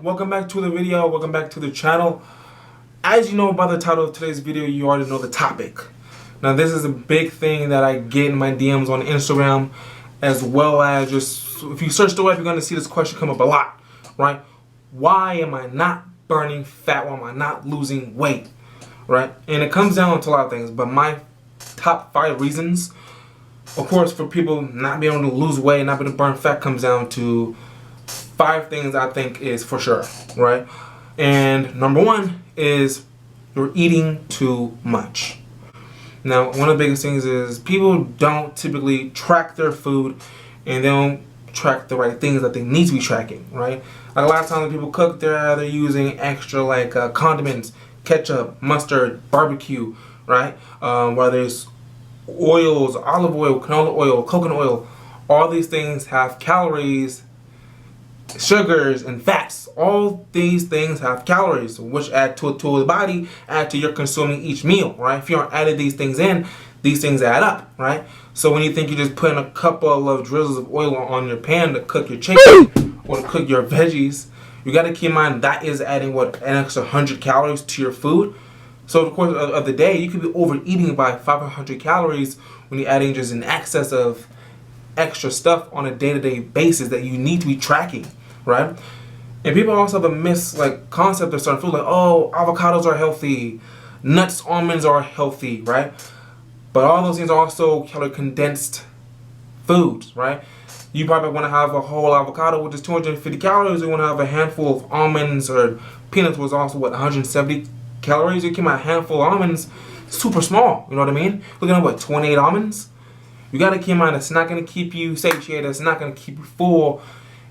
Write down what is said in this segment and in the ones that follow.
Welcome back to the video, welcome back to the channel. As you know by the title of today's video, you already know the topic. Now this is a big thing that I get in my DMs on Instagram, as well as just, if you search the web, you're going to see this question come up a lot, right? Why am I not burning fat? Why am I not losing weight, right? And it comes down to a lot of things, but my top 5 reasons, of course, for people not being able to lose weight, not being able to burn fat, comes down to 5 things I think is for sure, right? And number 1 is you're eating too much. Now, one of the biggest things is people don't typically track their food, and they don't track the right things that they need to be tracking, right? Like a lot of times when people cook, they're either using extra condiments, ketchup, mustard, barbecue, right? Whether it's oils, olive oil, canola oil, coconut oil, all these things have calories, sugars, and fats. All these things have calories, which add to the body, add to your consuming each meal, right? If you aren't adding these things in, these things add up, right? So when you think you're just putting a couple of drizzles of oil on your pan to cook your chicken or to cook your veggies, you got to keep in mind that is adding an extra 100 calories to your food. So over the course of the day, you could be overeating by 500 calories when you're adding just an excess of extra stuff on a day-to-day basis that you need to be tracking, right? And people also have a concept of certain food, like, oh, avocados are healthy, nuts, almonds are healthy, right? But all those things are also calorie condensed foods, right? You probably want to have a whole avocado, which is 250 calories. You want to have a handful of almonds or peanuts, was also 170 calories. You keep a handful of almonds, super small, you know what I mean? Looking at 28 almonds. You got to keep in mind it's not going to keep you satiated, it's not going to keep you full,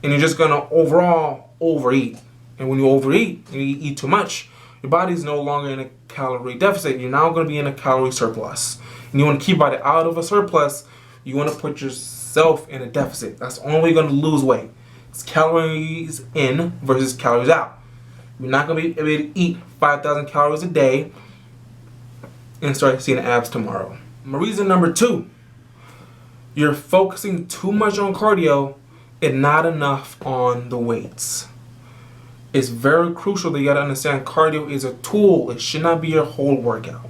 and you're just going to overall overeat. And when you overeat and you eat too much, your body's no longer in a calorie deficit. You're now going to be in a calorie surplus. And you want to keep your body out of a surplus. You want to put yourself in a deficit. That's the only way you're going to lose weight. It's calories in versus calories out. You're not going to be able to eat 5,000 calories a day and start seeing abs tomorrow. Reason number 2. You're focusing too much on cardio and not enough on the weights. It's very crucial that you gotta understand cardio is a tool. It should not be your whole workout.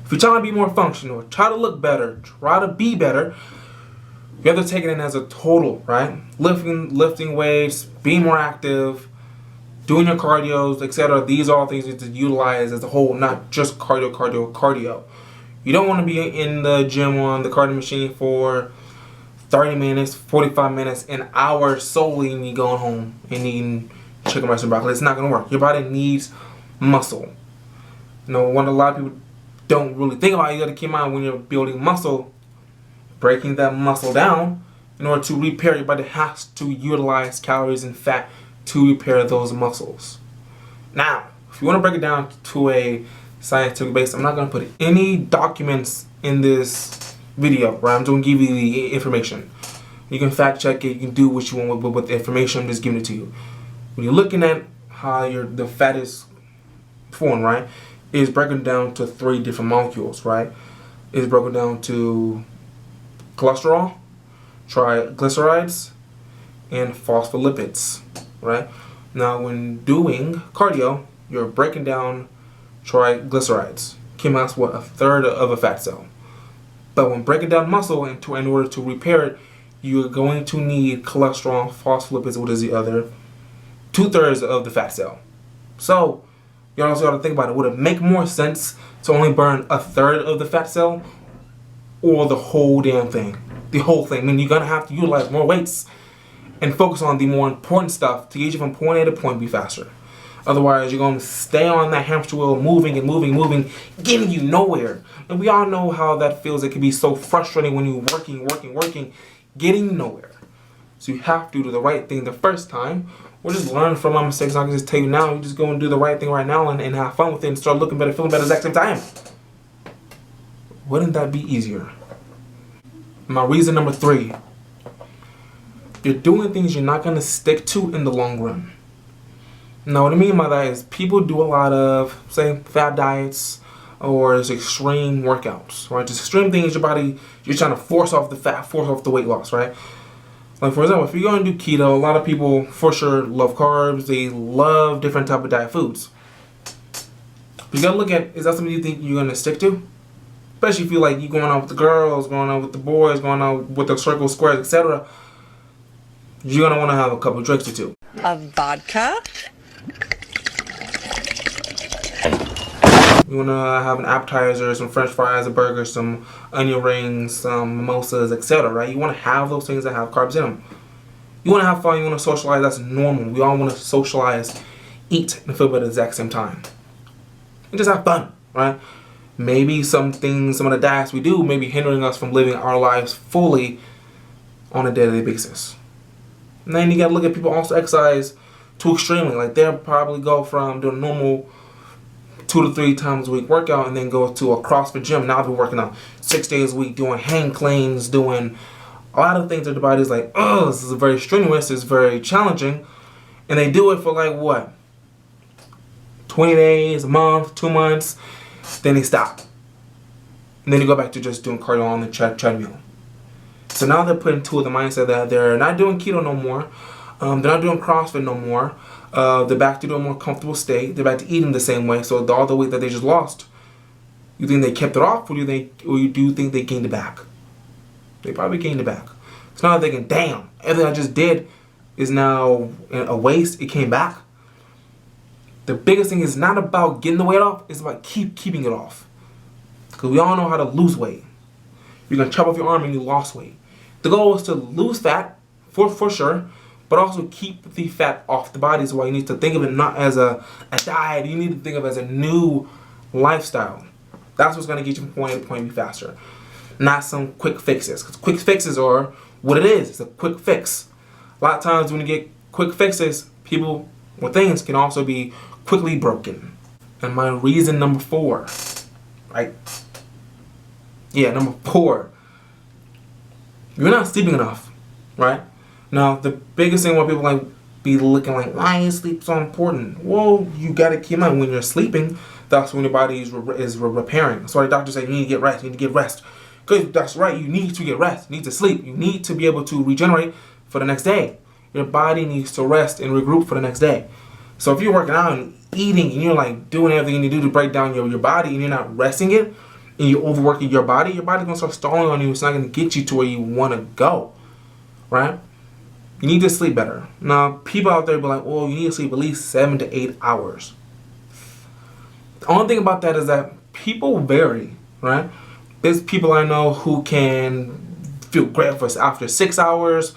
If you're trying to be more functional, try to look better, try to be better, you have to take it in as a total, right? Lifting weights, being more active, doing your cardios, etc. These are all things you have to utilize as a whole, not just cardio. You don't want to be in the gym on the cardio machine for 30 minutes, 45 minutes, an hour solely, and you going home and eating chicken rice and broccoli. It's not going to work. Your body needs muscle. You know, what a lot of people don't really think about, you got to keep in mind when you're building muscle, breaking that muscle down, in order to repair, your body has to utilize calories and fat to repair those muscles. Now, if you want to break it down to a scientific base, I'm not going to put any documents in this video, right? I'm going to give you the information. You can fact check it. You can do what you want with the information. I'm just giving it to you. When you're looking at how the fat is formed, right, it's broken down to 3 different molecules, right? It's broken down to cholesterol, triglycerides, and phospholipids, right? Now, when doing cardio, you're breaking down triglycerides. Keep in mind, what, 1/3 of a fat cell. But when breaking down muscle in order to repair it, you're going to need cholesterol, phospholipids, what is the other 2/3 of the fat cell. So you also got to think about it. Would it make more sense to only burn 1/3 of the fat cell, or the whole damn thing? The whole thing. I mean, you're gonna have to utilize more weights and focus on the more important stuff to get you from point A to point B faster. Otherwise, you're going to stay on that hamster wheel, moving, getting you nowhere. And we all know how that feels. It can be so frustrating when you're working, getting nowhere. So you have to do the right thing the first time, or just learn from my mistakes. I can just tell you now, you just go and do the right thing right now and have fun with it and start looking better, feeling better at the exact same time. Wouldn't that be easier? My reason number 3. You're doing things you're not going to stick to in the long run. Now, what I mean by that is people do a lot of, say, fad diets or just extreme workouts, right? Just extreme things your body, you're trying to force off the fat, force off the weight loss, right? Like, for example, if you're going to do keto, a lot of people for sure love carbs. They love different type of diet foods. But you got to look at, is that something you think you're going to stick to? Especially if you like you going out with the girls, going out with the boys, going out with the circles, squares, etc. You're going to want to have a couple drinks or two. Of vodka. You want to have an appetizer, some french fries, a burger, some onion rings, some mimosas, etc. Right? You want to have those things that have carbs in them. You want to have fun. You want to socialize. That's normal. We all want to socialize, eat, and feel good at the exact same time. And just have fun, right? Maybe some of the diets we do may be hindering us from living our lives fully on a daily basis. And then you got to look at people also exercise too extremely. Like they'll probably go from doing normal 2 to 3 times a week workout and then go to a CrossFit gym. Now they're working out 6 days a week, doing hang cleans, doing a lot of things that the body's like, oh, this is very strenuous, it's very challenging. And they do it for like what? 20 days, a month, 2 months, then they stop. And then you go back to just doing cardio on the treadmill. So now they're put into the mindset that they're not doing keto no more, they're not doing CrossFit no more, they're back to doing a more comfortable state, they're back to eating the same way, so all the weight that they just lost, you think they kept it off, or you do think they gained it back? They probably gained it back. So now they're thinking, damn, everything I just did is now a waste, it came back. The biggest thing is not about getting the weight off, it's about keeping it off. Because we all know how to lose weight. You're going to chop off your arm and you lost weight. The goal is to lose fat, for sure, but also keep the fat off the body. So why you need to think of it not as a diet, you need to think of it as a new lifestyle. That's what's going to get you from point A to point B faster. Not some quick fixes. Because quick fixes are what it is. It's a quick fix. A lot of times when you get quick fixes, people or things can also be quickly broken. And my reason number 4, right? Yeah, number 4. You're not sleeping enough, right? Now, the biggest thing why people like be looking like, why is sleep so important? Well, you got to keep in mind when you're sleeping, that's when your body is repairing. That's why the doctor said you need to get rest. You need to get rest. Because that's right, you need to get rest. You need to sleep. You need to be able to regenerate for the next day. Your body needs to rest and regroup for the next day. So if you're working out and eating and you're like doing everything you do to break down your body and you're not resting it and you're overworking your body's going to start stalling on you. It's not going to get you to where you want to go, right? You need to sleep better. Now, people out there be like, well, you need to sleep at least 7 to 8 hours. The only thing about that is that people vary, right? There's people I know who can feel great after 6 hours,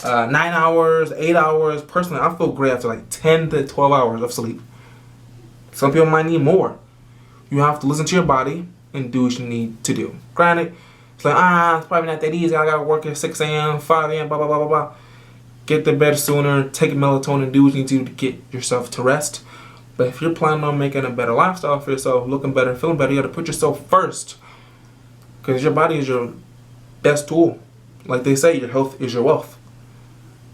9 hours, 8 hours. Personally, I feel great after like 10 to 12 hours of sleep. Some people might need more. You have to listen to your body and do what you need to do. Granted, it's like, it's probably not that easy. I gotta work at 6 a.m., 5 a.m., blah, blah, blah, blah, blah. Get to bed sooner, take melatonin, do what you need to get yourself to rest. But if you're planning on making a better lifestyle for yourself, looking better, feeling better, you gotta put yourself first. Because your body is your best tool. Like they say, your health is your wealth.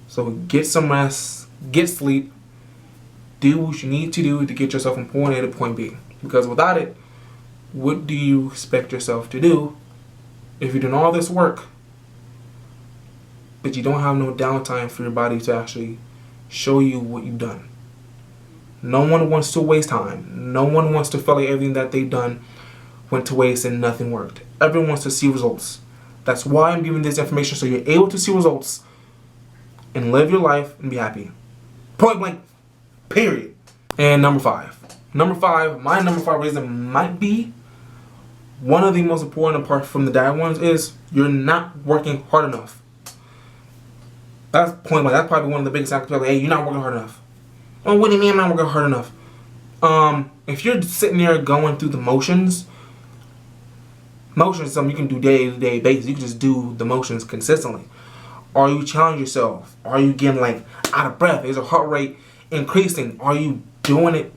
So get some rest, get sleep, do what you need to do to get yourself from point A to point B. Because without it, what do you expect yourself to do if you're doing all this work, but you don't have no downtime for your body to actually show you what you've done? No one wants to waste time. No one wants to feel like everything that they've done went to waste and nothing worked. Everyone wants to see results. That's why I'm giving this information, so you're able to see results and live your life and be happy. Point blank, period. And number 5. My number 5 reason might be one of the most important apart from the diet ones is you're not working hard enough. That's point blank. That's probably one of the biggest factors. Like, hey, you're not working hard enough. Oh, what do you mean I'm not working hard enough? If you're sitting there going through the motions is something you can do day-to-day basis. You can just do the motions consistently. Are you challenging yourself? Are you getting like out of breath? Is your heart rate increasing? Are you doing it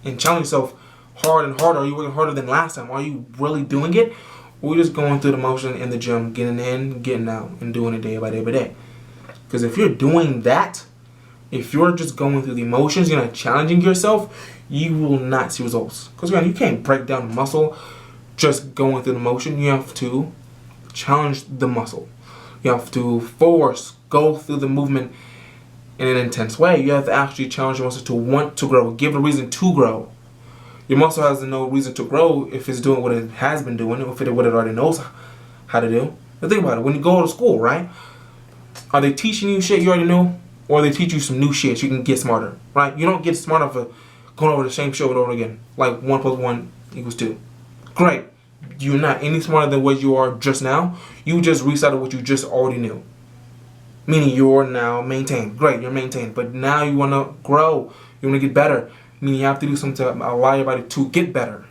and challenging yourself hard and harder? Are you working harder than last time? Are you really doing it? Or are you just going through the motion in the gym, getting in, getting out, and doing it day by day by day? Because if you're doing that, If you're just going through the emotions, you're not challenging yourself, you will not see results. Because again, you can't break down muscle just going through the motion. You have to challenge the muscle. You have to go through the movement in an intense way. You have to actually challenge your muscle to want to grow. Give it a reason to grow. Your muscle has no reason to grow if it's doing what it has been doing, or if it what it already knows how to do. Now think about it. When you go to school, right? Are they teaching you shit you already knew? Or they teach you some new shit so you can get smarter, right? You don't get smarter for going over the same shit over and over again. Like 1 + 1 = 2. Great. You're not any smarter than what you are just now. You just recited what you just already knew. Meaning you're now maintained. Great, you're maintained. But now you want to grow. You want to get better. Meaning you have to do something to allow your body to get better.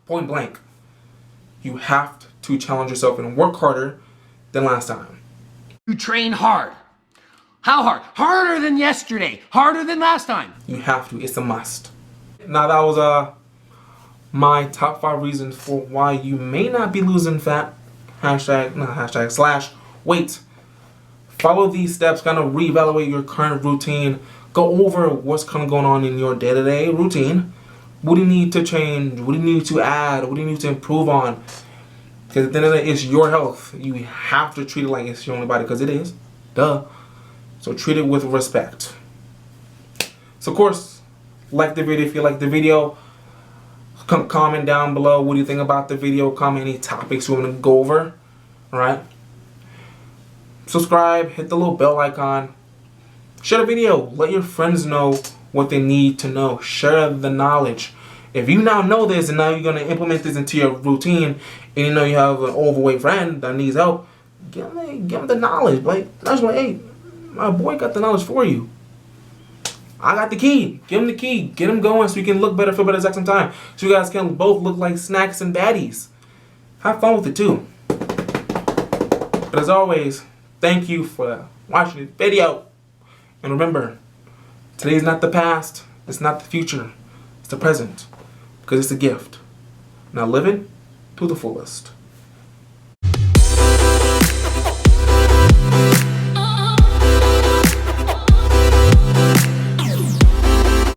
Point blank. You have to challenge yourself and work harder than last time. You train hard. How hard? Harder than yesterday. Harder than last time. You have to. It's a must. Now that was my top 5 reasons for why you may not be losing fat. / weight. Follow these steps. Kind of reevaluate your current routine. Go over what's kind of going on in your day-to-day routine. What do you need to change? What do you need to add? What do you need to improve on? Because at the end of the day, it's your health. You have to treat it like it's your only body, because it is. Duh. So treat it with respect. So of course, like the video if you like the video. Comment down below what do you think about the video. Comment any topics you want to go over. Alright? Subscribe. Hit the little bell icon. Share the video. Let your friends know what they need to know. Share the knowledge. If you now know this and now you're going to implement this into your routine, and you know you have an overweight friend that needs help, give them the knowledge. Like, hey, my boy got the knowledge for you. I got the key. Give him the key. Get him going so you can look better, feel better at the same time. So you guys can both look like snacks and baddies. Have fun with it too. But as always, thank you for watching this video. And remember, today is not the past. It's not the future. It's the present. Because it's a gift. Now live it to the fullest.